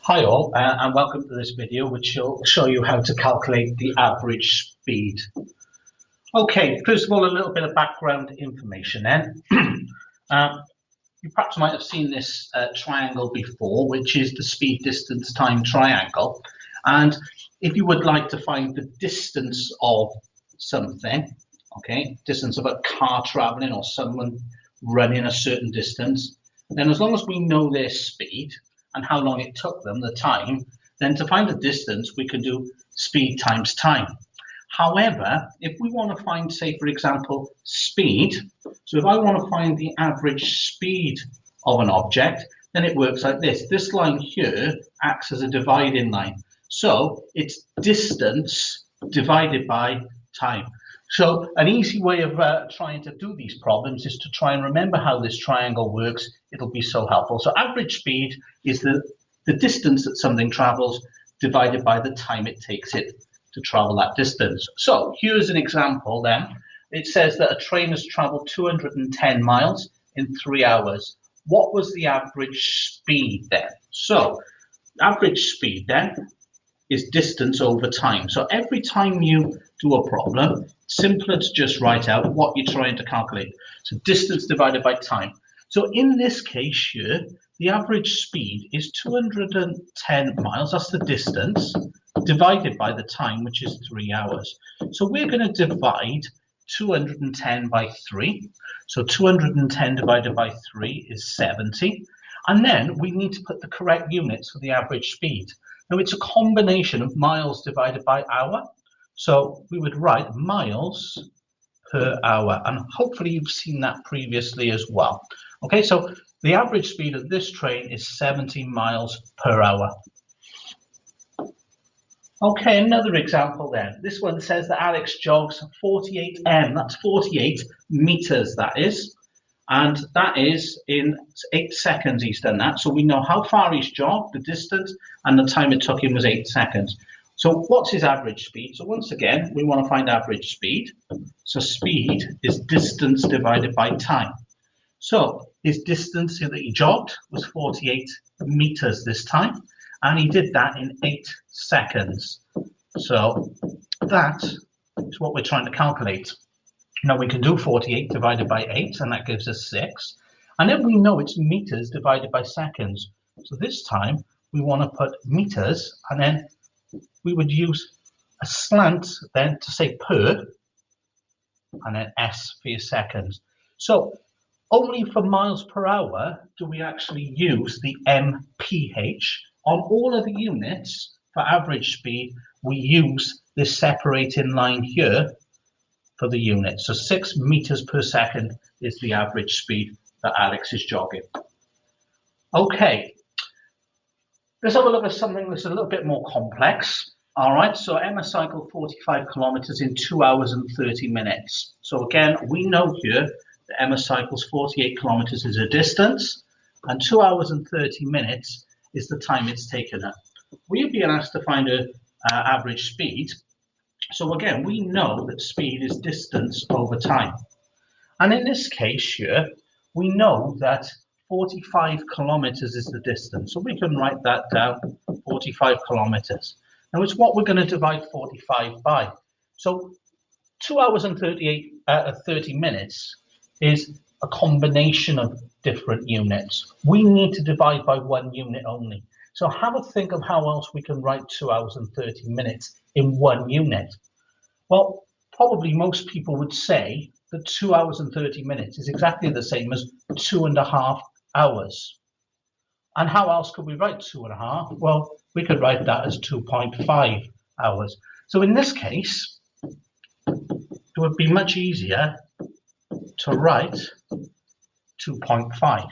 Hi all, and welcome to this video which will show you how to calculate the average speed. Okay, first of all, a little bit of background information then. You perhaps might have seen this triangle before, which is the speed, distance, time triangle. And if you would like to find the distance of something, okay, distance of a car traveling or someone running a certain distance, then as long as we know their speed and how long it took them, the time, then to find the distance, we can do speed times time. However, if we want to find, say, for example, speed, so if I want to find the average speed of an object, then it works like this. This line here acts as a dividing line. So it's distance divided by time. So an easy way of trying to do these problems is to try and remember how this triangle works. It'll be so helpful. So average speed is the distance that something travels divided by the time it takes it to travel that distance. So here's an example then. It says that a train has traveled 210 miles in 3 hours. What was the average speed then? So average speed then is distance over time. So every time you do a problem, simpler to just write out what you're trying to calculate. So distance divided by time. So in this case here, the average speed is 210 miles, that's the distance, divided by the time, which is 3 hours. So we're going to divide 210 by 3. So 210 divided by 3 is 70. And then we need to put the correct units for the average speed. Now it's a combination of miles divided by hour. So we would write miles per hour, and hopefully you've seen that previously as well. Okay, so the average speed of this train is 70 miles per hour. Okay, another example then. This one says that Alex jogs 48 that's 48 meters, that is. And that is in 8 seconds he's done that. So we know how far he's jogged, the distance, and the time it took him was 8 seconds. So what's his average speed? So once again, we want to find average speed. So speed is distance divided by time. So his distance that he jogged was 48 meters this time, and he did that in 8 seconds. So that is what we're trying to calculate. Now we can do 48 divided by 8, and that gives us 6. And then we know it's meters divided by seconds. So this time we want to put meters, and then we would use a slant then to say per, and then S for your seconds. So only for miles per hour do we actually use the mph. On all of the units for average speed, we use this separating line here for the unit. So 6 meters per second is the average speed that Alex is jogging. Okay, let's have a look at something that's a little bit more complex. All right, so Emma cycled 45 kilometers in 2 hours and 30 minutes. So again, we know here that Emma cycles 48 kilometers as a distance, and 2 hours and 30 minutes is the time it's taken her. We're being asked to find her average speed. So again, we know that speed is distance over time. And in this case here, we know that 45 kilometers is the distance. So we can write that down, 45 kilometers. Now it's what we're going to divide 45 by. So 2 hours and 30 minutes is a combination of different units. We need to divide by one unit only. So have a think of how else we can write 2 hours and 30 minutes in one unit. Well, probably most people would say that 2 hours and 30 minutes is exactly the same as 2.5 hours. And how else could we write 2.5? Well, we could write that as 2.5 hours. So in this case, it would be much easier to write 2.5.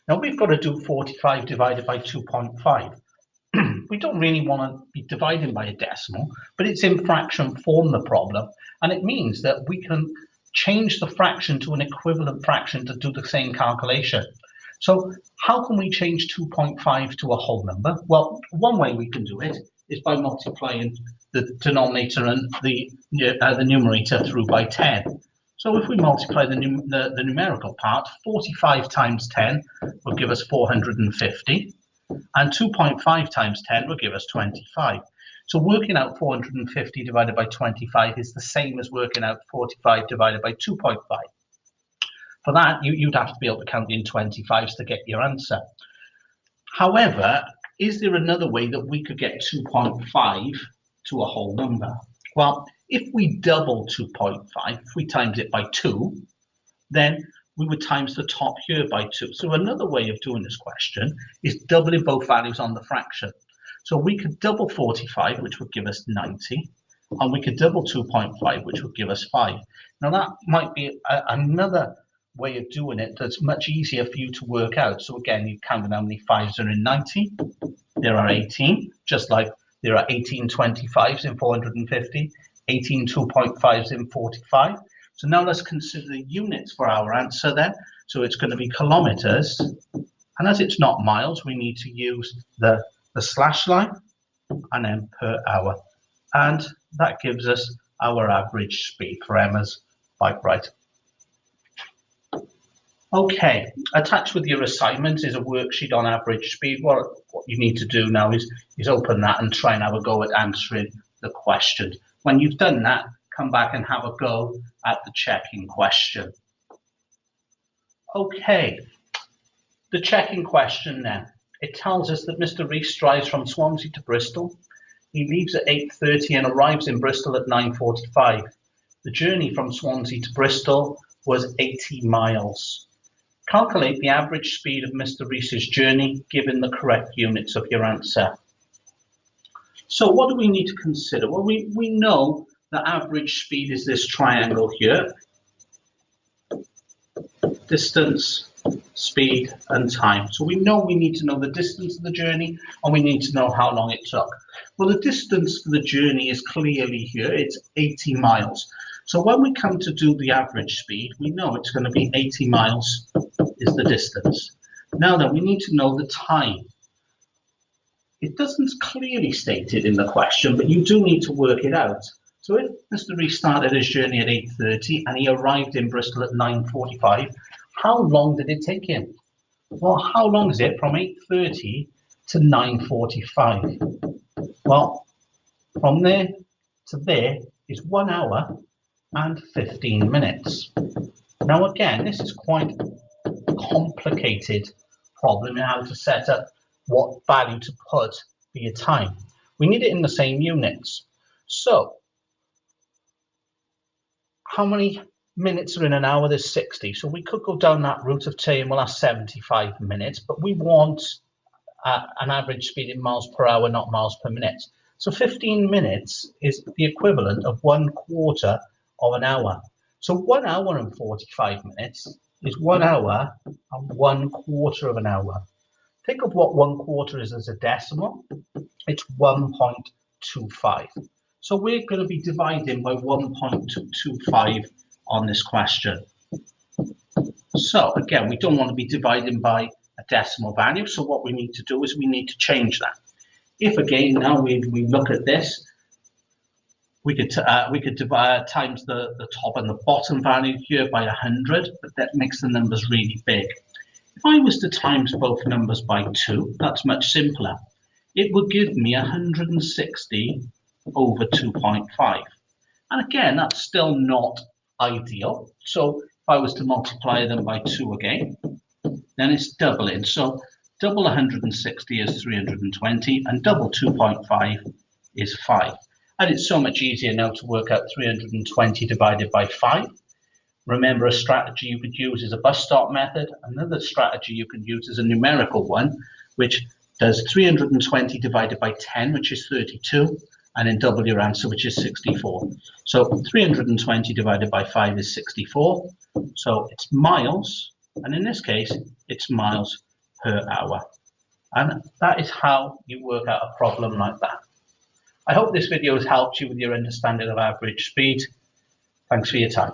Now we've got to do 45 divided by 2.5. We don't really want to be dividing by a decimal, but it's in fraction form, the problem. And it means that we can change the fraction to an equivalent fraction to do the same calculation. So how can we change 2.5 to a whole number? Well, one way we can do it is by multiplying the denominator and the numerator through by 10. So if we multiply the numerical part, 45 times 10 will give us 450. And 2.5 times 10 will give us 25. So working out 450 divided by 25 is the same as working out 45 divided by 2.5. For that, you'd have to be able to count in 25s to get your answer. However, is there another way that we could get 2.5 to a whole number? Well, if we double 2.5, if we times it by 2, then we would times the top here by 2. So another way of doing this question is doubling both values on the fraction. So we could double 45, which would give us 90, and we could double 2.5, which would give us 5. Now that might be another way of doing it that's much easier for you to work out. So again, you count how many 5s are in 90. There are 18, just like there are 18 25s in 450, 18 2.5s in 45. So now let's consider the units for our answer then. So it's going to be kilometers, and as it's not miles, we need to use the slash line and then per hour. And that gives us our average speed for Emma's bike ride. Okay, attached with your assignment is a worksheet on average speed. What you need to do now is open that and try and have a go at answering the question. When you've done that, come back and have a go at the checking question. Okay, the checking question then. It tells us that Mr. Rees drives from Swansea to Bristol. He leaves at 8:30 and arrives in Bristol at 9:45. The journey from Swansea to Bristol was 80 miles. Calculate the average speed of Mr. Rees's journey given the correct units of your answer. So what do we need to consider? Well, we know the average speed is this triangle here. Distance, speed, and time. So we know we need to know the distance of the journey, and we need to know how long it took. Well, the distance for the journey is clearly here. It's 80 miles. So when we come to do the average speed, we know it's going to be 80 miles is the distance. Now then, we need to know the time. It doesn't clearly state it in the question, but you do need to work it out. So if Mr. Rees started his journey at 8:30 and he arrived in Bristol at 9:45, how long did it take him? Well, how long is it from 8:30 to 9:45? Well, from there to there is 1 hour and 15 minutes. Now again, this is quite a complicated problem in how to set up what value to put for your time. We need it in the same units. So how many minutes are in an hour? There's 60. So we could go down that route of saying, well, that's 75 minutes, but we want an average speed in miles per hour, not miles per minute. So 15 minutes is the equivalent of 1/4 of an hour. So 1 hour and 45 minutes is 1 hour and 1/4 of an hour. Think of what 1/4 is as a decimal. It's 1.25. So we're going to be dividing by 1.25 on this question. So again, we don't want to be dividing by a decimal value. So what we need to do is we need to change that. If again, now we look at this, we could divide times the top and the bottom value here by 100, but that makes the numbers really big. If I was to times both numbers by 2, that's much simpler. It would give me 160 over 2.5. And again, that's still not ideal. So if I was to multiply them by 2 again, then it's doubling. So double 160 is 320, and double 2.5 is 5. And it's so much easier now to work out 320 divided by 5. Remember, a strategy you could use is a bus stop method. Another strategy you can use is a numerical one, which does 320 divided by 10, which is 32, and then double your answer, which is 64. So 320 divided by 5 is 64. So it's miles, and in this case, it's miles per hour. And that is how you work out a problem like that. I hope this video has helped you with your understanding of average speed. Thanks for your time.